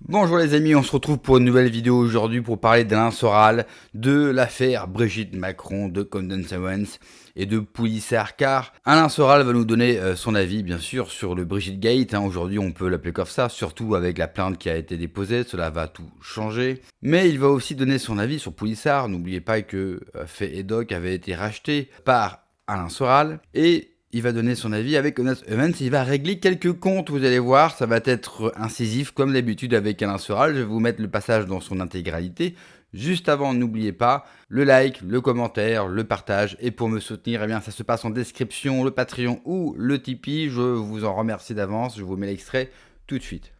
Bonjour les amis, on se retrouve pour une nouvelle vidéo aujourd'hui pour parler d'Alain Soral, de l'affaire Brigitte Macron, de Condon Owens et de Pulitzer, car Alain Soral va nous donner son avis bien sûr sur le Brigitte Gate, aujourd'hui on peut l'appeler comme ça, surtout avec la plainte qui a été déposée, cela va tout changer. Mais il va aussi donner son avis sur Pulitzer, n'oubliez pas que Fait et Doc avait été racheté par Alain Soral, et il va donner son avis avec Honest Evans, il va régler quelques comptes, vous allez voir, ça va être incisif comme d'habitude avec Alain Soral, je vais vous mettre le passage dans son intégralité. Juste avant, n'oubliez pas le like, le commentaire, le partage, et pour me soutenir, eh bien, ça se passe en description, le Patreon ou le Tipeee, je vous en remercie d'avance, je vous mets l'extrait tout de suite.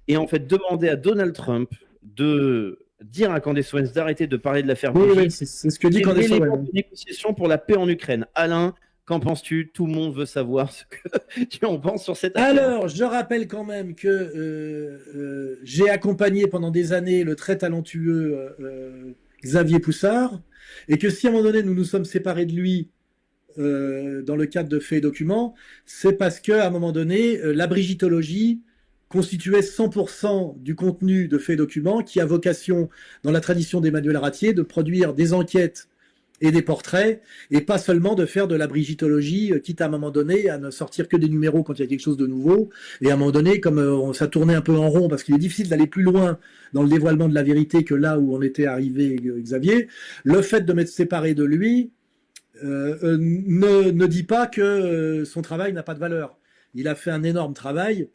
Et en fait, demander à Donald Trump de dire à Candace Owens d'arrêter de parler de l'affaire Oui, Brigitte. oui, c'est ce que dit Candace l'élément Owens. de négociation pour la paix en Ukraine. Alain, qu'en penses-tu? Tout le monde veut savoir ce que tu en penses sur cette affaire. Alors, je rappelle quand même que j'ai accompagné pendant des années le très talentueux Xavier Poussard, et que si à un moment donné nous nous sommes séparés de lui dans le cadre de faits et documents, c'est parce qu'à un moment donné, la brigitologie constituait 100% du contenu de faits et documents qui a vocation, dans la tradition d'Emmanuel Ratier, de produire des enquêtes et des portraits, et pas seulement de faire de la brigitologie, quitte à un moment donné à ne sortir que des numéros quand il y a quelque chose de nouveau, et à un moment donné, comme ça tournait un peu en rond, parce qu'il est difficile d'aller plus loin dans le dévoilement de la vérité que là où on était arrivé, Xavier, le fait de m'être séparé de lui ne dit pas que son travail n'a pas de valeur. Il a fait un énorme travail,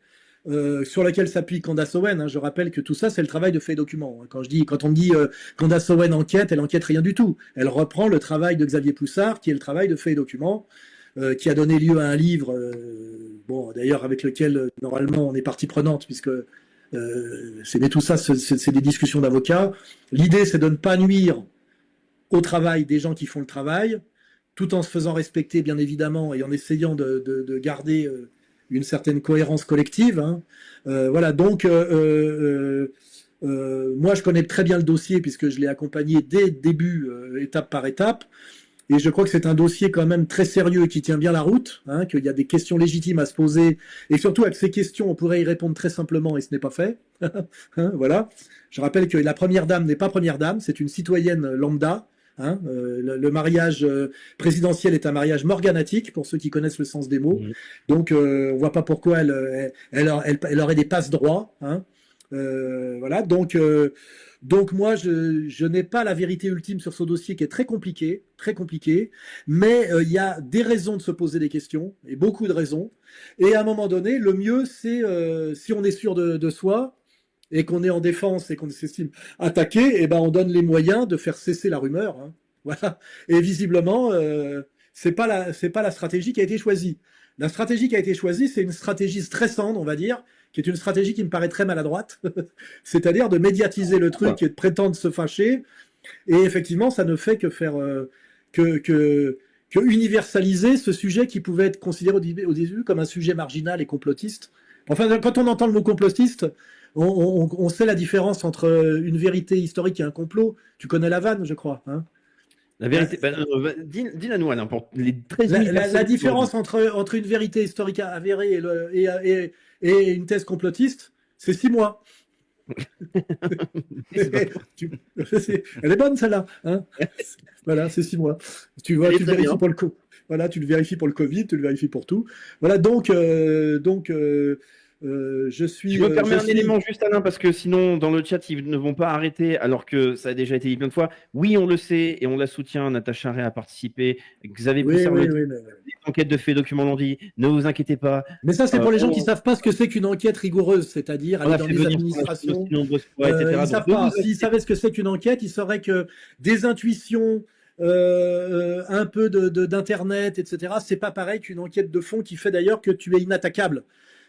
sur lequel s'appuie Candace Owens. Hein. Je rappelle que tout ça, c'est le travail de fait document. Hein. Quand on me dit Candace Owens enquête, elle enquête rien du tout. Elle reprend le travail de Xavier Poussard, qui est le travail de fait document, qui a donné lieu à un livre, bon, d'ailleurs avec lequel normalement on est partie prenante, puisque mais tout ça, c'est des discussions d'avocats. L'idée, c'est de ne pas nuire au travail des gens qui font le travail, tout en se faisant respecter, bien évidemment, et en essayant de garder une certaine cohérence collective. Hein. Voilà, donc moi je connais très bien le dossier puisque je l'ai accompagné dès le début, étape par étape. Et je crois que c'est un dossier quand même très sérieux et qui tient bien la route, hein, qu'il y a des questions légitimes à se poser. Et surtout, avec ces questions, on pourrait y répondre très simplement et ce n'est pas fait. Hein, voilà. Je rappelle que la première dame n'est pas première dame, c'est une citoyenne lambda. Hein, le mariage présidentiel est un mariage morganatique, pour ceux qui connaissent le sens des mots. Mmh. Donc, on voit pas pourquoi elle aurait des passe-droits. Hein. Voilà. Donc moi, je n'ai pas la vérité ultime sur ce dossier qui est très compliqué, mais il y a des raisons de se poser des questions, et beaucoup de raisons. Et à un moment donné, le mieux, c'est si on est sûr de soi, et qu'on est en défense et qu'on s'estime attaqué, et ben on donne les moyens de faire cesser la rumeur. Hein. Voilà. Et visiblement, c'est pas la stratégie qui a été choisie. La stratégie qui a été choisie, c'est une stratégie stressante, on va dire, qui est une stratégie qui me paraît très maladroite, c'est-à-dire de médiatiser le truc et de prétendre se fâcher. Et effectivement, ça ne fait que faire que universaliser ce sujet qui pouvait être considéré au début comme un sujet marginal et complotiste. Enfin, quand on entend le mot complotiste, on sait la différence entre une vérité historique et un complot. Tu connais la vanne, je crois. Hein, la vérité, dis-la nous, Alain, pour les 13 000 la différence entre une vérité historique avérée et une thèse complotiste, c'est 6 mois. Elle est bonne celle-là. Hein, voilà, c'est 6 mois. Tu vois, tu le vérifies pour le voilà, tu le vérifies pour le Covid, tu le vérifies pour tout. Voilà, donc je suis. Je me permets un élément juste, Alain, parce que sinon, dans le chat, ils ne vont pas arrêter, alors que ça a déjà été dit plein de fois. Oui, on le sait et on la soutient. Natacha Ray a participé. Xavier Poussard, les enquêtes de faits documents l'ont dit. Ne vous inquiétez pas. Mais ça, c'est pour les gens qui ne savent pas ce que c'est qu'une enquête rigoureuse, c'est-à-dire aller dans les administrations. Ils savent pas. S'ils savaient ce que c'est qu'une enquête, ils sauraient que des intuitions. Un peu d'internet, etc. C'est pas pareil qu'une enquête de fond qui fait d'ailleurs que tu es inattaquable.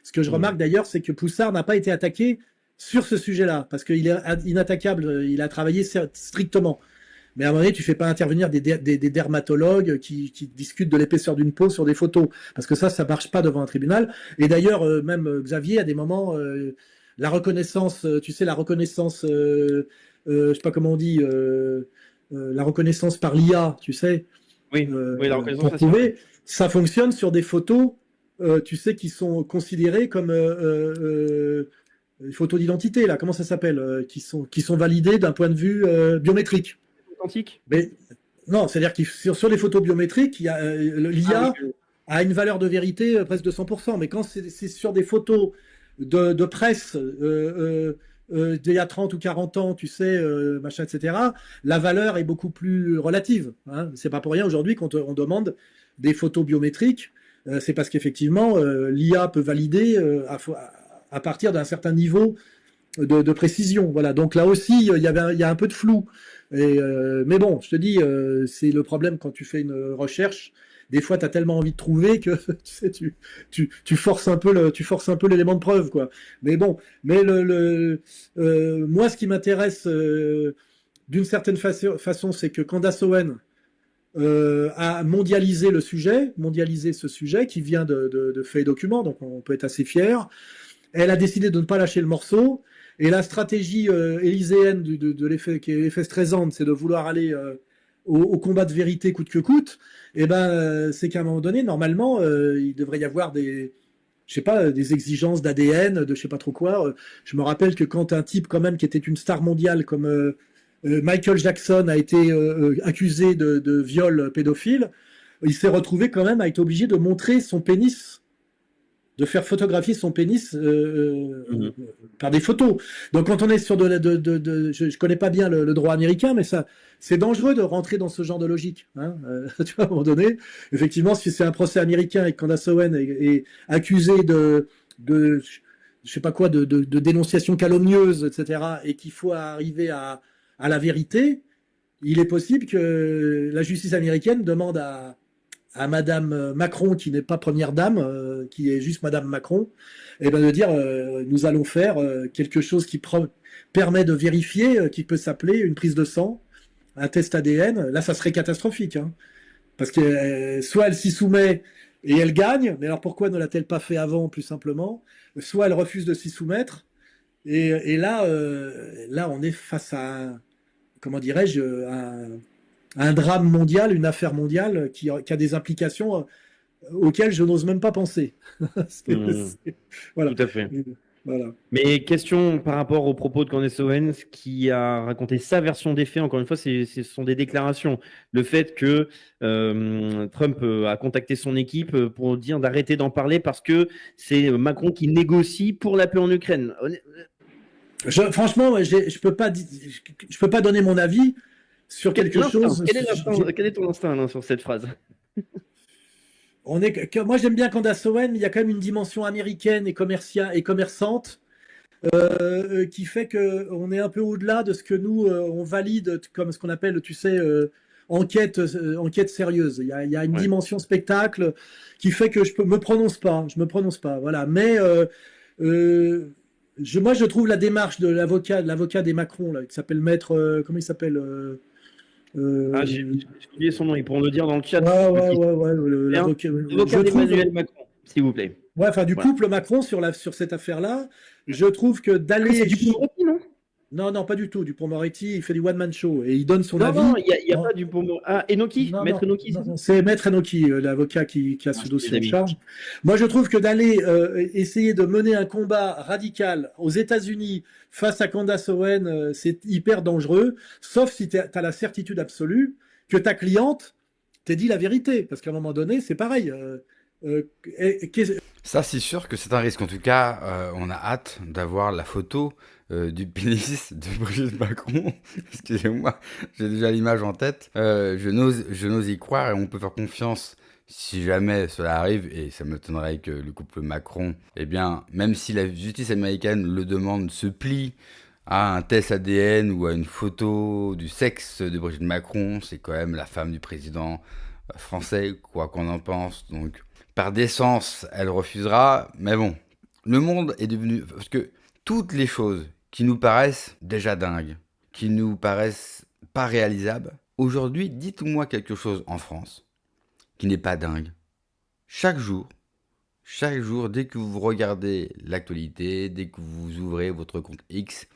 Ce que je remarque d'ailleurs, c'est que Poussard n'a pas été attaqué sur ce sujet-là, parce qu'il est inattaquable, il a travaillé strictement. Mais à un moment donné, tu fais pas intervenir des dermatologues qui discutent de l'épaisseur d'une peau sur des photos, parce que ça marche pas devant un tribunal. Et d'ailleurs, même Xavier, à des moments, la reconnaissance, tu sais, la reconnaissance, je sais pas comment on dit, la reconnaissance par l'IA, tu sais, oui, la reconnaissance pour prouver, ça fonctionne sur des photos, tu sais, qui sont considérées comme les photos d'identité, là, comment ça s'appelle, qui sont validées d'un point de vue biométrique. Authentique. Mais non, c'est-à-dire que sur les photos biométriques, l'IA a une valeur de vérité presque de 100%. Mais quand c'est sur des photos de presse d'il y a 30 ou 40 ans, tu sais, machin, etc., la valeur est beaucoup plus relative. Hein. C'est pas pour rien aujourd'hui qu'on on demande des photos biométriques. C'est parce qu'effectivement, l'IA peut valider à partir d'un certain niveau de précision. Voilà. Donc là aussi, il y a un peu de flou. Mais bon, je te dis, c'est le problème quand tu fais une recherche. Des fois, tu as tellement envie de trouver que tu sais, tu forces un peu l'élément de preuve, quoi. Mais bon, mais moi, ce qui m'intéresse d'une certaine façon, c'est que Candace Owen a mondialisé ce sujet qui vient de faits et documents, donc on peut être assez fier. Elle a décidé de ne pas lâcher le morceau. Et la stratégie élyséenne de l'effet qui est l'effet Streisand, c'est de vouloir aller au combat de vérité coûte que coûte. Et ben, c'est qu'à un moment donné, normalement, il devrait y avoir je sais pas, des exigences d'ADN, de je sais pas trop quoi. Je me rappelle que quand un type quand même qui était une star mondiale comme Michael Jackson a été accusé de viol pédophile, il s'est retrouvé quand même à être obligé de montrer son pénis, de faire photographier son pénis par des photos. Donc quand on est sur je connais pas bien le droit américain, mais ça, c'est dangereux de rentrer dans ce genre de logique. Hein. Tu vois, à un moment donné, effectivement, si c'est un procès américain et que Candace Owen est accusé de je sais pas quoi, de dénonciation calomnieuse, etc., et qu'il faut arriver à la vérité, il est possible que la justice américaine demande à Madame Macron, qui n'est pas première dame, qui est juste Madame Macron, et ben de dire nous allons faire quelque chose qui permet de vérifier, qui peut s'appeler une prise de sang, un test ADN. Là, ça serait catastrophique, hein, parce que soit elle s'y soumet et elle gagne, mais alors pourquoi ne l'a-t-elle pas fait avant, plus simplement? Soit elle refuse de s'y soumettre, et là, là, on est face à comment dirais-je, un drame mondial, une affaire mondiale qui a des implications auxquelles je n'ose même pas penser. Voilà. Tout à fait. Voilà. Mais question par rapport aux propos de Candace Owens qui a raconté sa version des faits. Encore une fois, ce sont des déclarations. Le fait que Trump a contacté son équipe pour dire d'arrêter d'en parler parce que c'est Macron qui négocie pour la paix en Ukraine. Franchement, je peux pas donner mon avis sur quelque chose. Quel est ton instinct là, sur cette phrase? Moi, j'aime bien Candace Owen, mais il y a quand même une dimension américaine et commerçante qui fait qu'on est un peu au-delà de ce que nous, on valide comme ce qu'on appelle, tu sais, enquête sérieuse. Il y a une dimension spectacle qui fait que je me prononce pas. Voilà. Mais moi, je trouve la démarche de l'avocat des Macron, là, qui s'appelle Maître, comment il s'appelle j'ai oublié son nom, ils pourront le dire dans le chat. L'avocat d'Emmanuel Macron, s'il vous plaît. Ouais, enfin, du couple Macron sur cette affaire-là, je trouve que d'aller. C'est Dupond-Moretti, non? Non, pas du tout. Dupond-Moretti, il fait du one-man show et il donne son avis. Non, il n'y a pas Dupond-Moretti. Ah, Enoki, Maître Enoki. C'est Maître Enoki, l'avocat qui a ce dossier en charge. Moi, je trouve que d'aller essayer de mener un combat radical aux États-Unis face à Candace Owen, c'est hyper dangereux, sauf si tu as la certitude absolue que ta cliente t'ait dit la vérité. Parce qu'à un moment donné, c'est pareil. Ça, c'est sûr que c'est un risque. En tout cas, on a hâte d'avoir la photo du pénis de Brigitte Macron. Excusez-moi, j'ai déjà l'image en tête. Je n'ose y croire et on peut faire confiance si jamais cela arrive. Et ça m'étonnerait que le couple Macron, eh bien, même si la justice américaine le demande, se plie à un test ADN ou à une photo du sexe de Brigitte Macron. C'est quand même la femme du président français, quoi qu'on en pense. Donc, par décence, elle refusera. Mais bon, le monde est devenu... Parce que toutes les choses qui nous paraissent déjà dingues, qui nous paraissent pas réalisables, aujourd'hui, dites-moi quelque chose en France qui n'est pas dingue. Chaque jour, dès que vous regardez l'actualité, dès que vous ouvrez votre compte X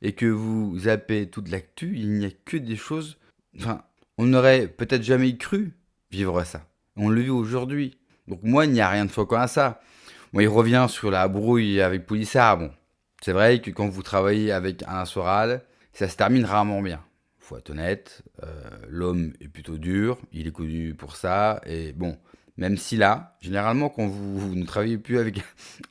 et que vous zappez toute l'actu, il n'y a que des choses... Enfin, on n'aurait peut-être jamais cru vivre ça. On le vit aujourd'hui. Donc moi, il n'y a rien de choquant à ça. Moi, il revient sur la brouille avec Pélissard. Bon, C'est vrai que quand vous travaillez avec Alain Soral, ça se termine rarement bien. Faut être honnête, l'homme est plutôt dur, il est connu pour ça, et bon, même si là, généralement, quand vous ne travaillez plus avec,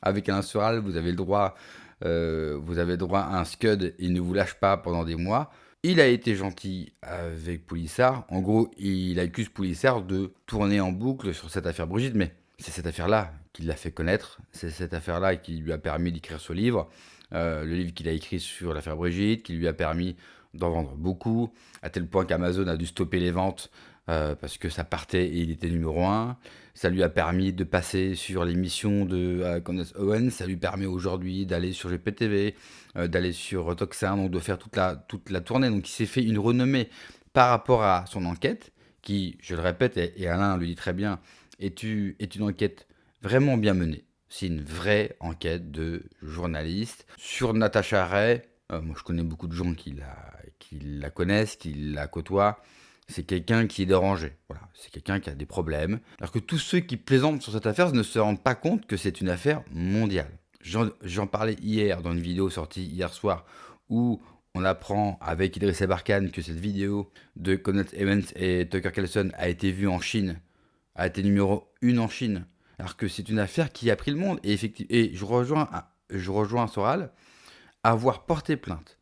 avec Alain Soral, vous avez le droit à un scud, il ne vous lâche pas pendant des mois. Il a été gentil avec Pólissard. En gros, il accuse Pólissard de tourner en boucle sur cette affaire Brigitte, mais c'est cette affaire-là qui l'a fait connaître. C'est cette affaire-là qui lui a permis d'écrire ce livre. Le livre qu'il a écrit sur l'affaire Brigitte, qui lui a permis d'en vendre beaucoup, à tel point qu'Amazon a dû stopper les ventes parce que ça partait et il était numéro 1. Ça lui a permis de passer sur l'émission de Candace Owens. Ça lui permet aujourd'hui d'aller sur GPTV, d'aller sur Toxin, donc de faire toute la tournée. Donc il s'est fait une renommée par rapport à son enquête, qui, je le répète, et Alain le dit très bien, est une enquête vraiment bien menée. C'est une vraie enquête de journaliste. Sur Natacha Ray, moi je connais beaucoup de gens qui la connaissent, qui la côtoient. C'est quelqu'un qui est dérangé. Voilà. C'est quelqu'un qui a des problèmes. Alors que tous ceux qui plaisantent sur cette affaire ne se rendent pas compte que c'est une affaire mondiale. J'en parlais hier dans une vidéo sortie hier soir où on apprend avec Idriss Aberkane que cette vidéo de Candace Owens et Tucker Carlson a été vue en Chine, a été numéro 1 en Chine. Alors que c'est une affaire qui a pris le monde. Et effectivement, et je rejoins Soral, avoir porté plainte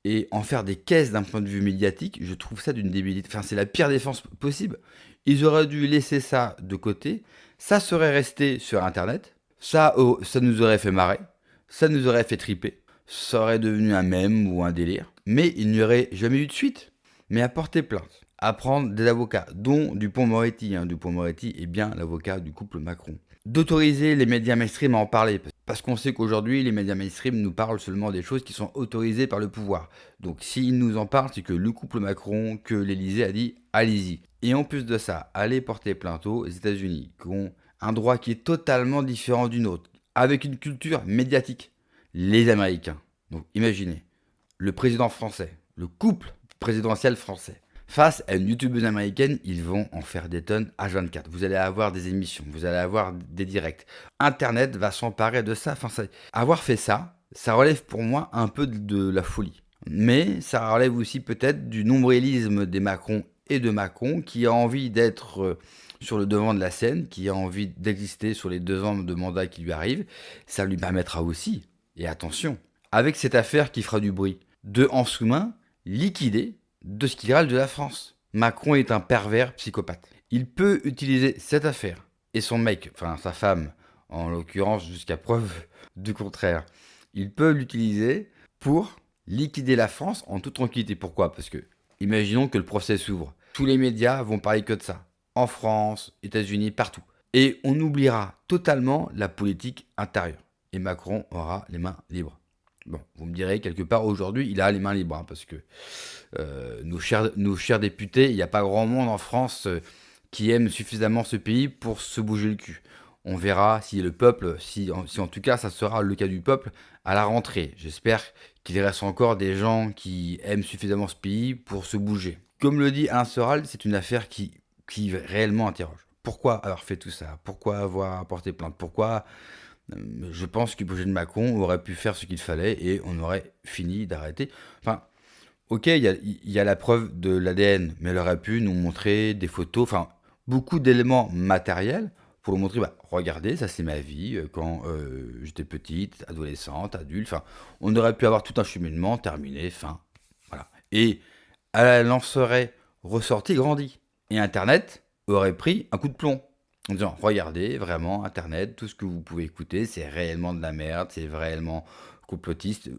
et en faire des caisses d'un point de vue médiatique, je trouve ça d'une débilité. Enfin, c'est la pire défense possible. Ils auraient dû laisser ça de côté. Ça serait resté sur Internet. Ça nous aurait fait marrer. Ça nous aurait fait triper. Ça aurait devenu un mème ou un délire. Mais il n'y aurait jamais eu de suite. Mais à porter plainte, à prendre des avocats, dont Dupond-Moretti. Dupond-Moretti est bien l'avocat du couple Macron. D'autoriser les médias mainstream à en parler. Parce qu'on sait qu'aujourd'hui, les médias mainstream nous parlent seulement des choses qui sont autorisées par le pouvoir. Donc s'ils nous en parlent, c'est que le couple Macron, que l'Élysée a dit « allez-y ». Et en plus de ça, aller porter plainte aux États-Unis, qui ont un droit qui est totalement différent du nôtre, avec une culture médiatique. Les Américains. Donc imaginez, le président français, le couple présidentiel français, face à une youtubeuse américaine, ils vont en faire des tonnes H24. Vous allez avoir des émissions, vous allez avoir des directs. Internet va s'emparer de ça. Enfin, avoir fait ça, ça relève pour moi un peu de la folie. Mais ça relève aussi peut-être du nombrilisme des Macron et de Macron qui a envie d'être sur le devant de la scène, qui a envie d'exister sur les 2 ans de mandat qui lui arrivent. Ça lui permettra aussi, et attention, avec cette affaire qui fera du bruit, de en sous-main liquider de ce qu'il râle de la France. Macron est un pervers psychopathe. Il peut utiliser cette affaire et son mec, enfin sa femme, en l'occurrence jusqu'à preuve du contraire, il peut l'utiliser pour liquider la France en toute tranquillité. Pourquoi? Parce que, imaginons que le procès s'ouvre. Tous les médias vont parler que de ça. En France, États-Unis, partout. Et on oubliera totalement la politique intérieure. Et Macron aura les mains libres. Bon, vous me direz, quelque part, aujourd'hui, il a les mains libres, parce que nos chers députés, il n'y a pas grand monde en France qui aime suffisamment ce pays pour se bouger le cul. On verra si le peuple, si en tout cas ça sera le cas du peuple à la rentrée. J'espère qu'il reste encore des gens qui aiment suffisamment ce pays pour se bouger. Comme le dit Alain Soral, c'est une affaire qui réellement interroge. Pourquoi avoir fait tout ça? Pourquoi avoir porté plainte? Pourquoi je pense que Brigitte Macron aurait pu faire ce qu'il fallait et on aurait fini d'arrêter. Enfin, ok, il y a la preuve de l'ADN, mais elle aurait pu nous montrer des photos, enfin, beaucoup d'éléments matériels pour nous montrer, regardez, ça c'est ma vie quand j'étais petite, adolescente, adulte. Enfin, on aurait pu avoir tout un cheminement terminé, fin, voilà. Et elle en serait ressortie grandie. Et Internet aurait pris un coup de plomb. En disant, regardez, vraiment, Internet, tout ce que vous pouvez écouter, c'est réellement de la merde, c'est réellement complotiste.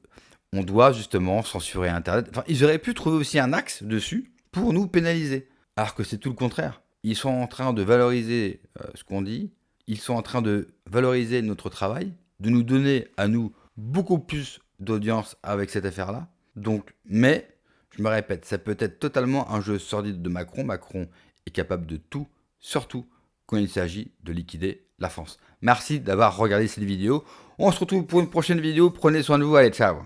On doit justement censurer Internet. Enfin, ils auraient pu trouver aussi un axe dessus pour nous pénaliser. Alors que c'est tout le contraire. Ils sont en train de valoriser ce qu'on dit, ils sont en train de valoriser notre travail, de nous donner à nous beaucoup plus d'audience avec cette affaire-là. Donc, mais, je me répète, ça peut être totalement un jeu sordide de Macron. Macron est capable de tout, surtout quand il s'agit de liquider la France. Merci d'avoir regardé cette vidéo. On se retrouve pour une prochaine vidéo. Prenez soin de vous. Allez, ciao.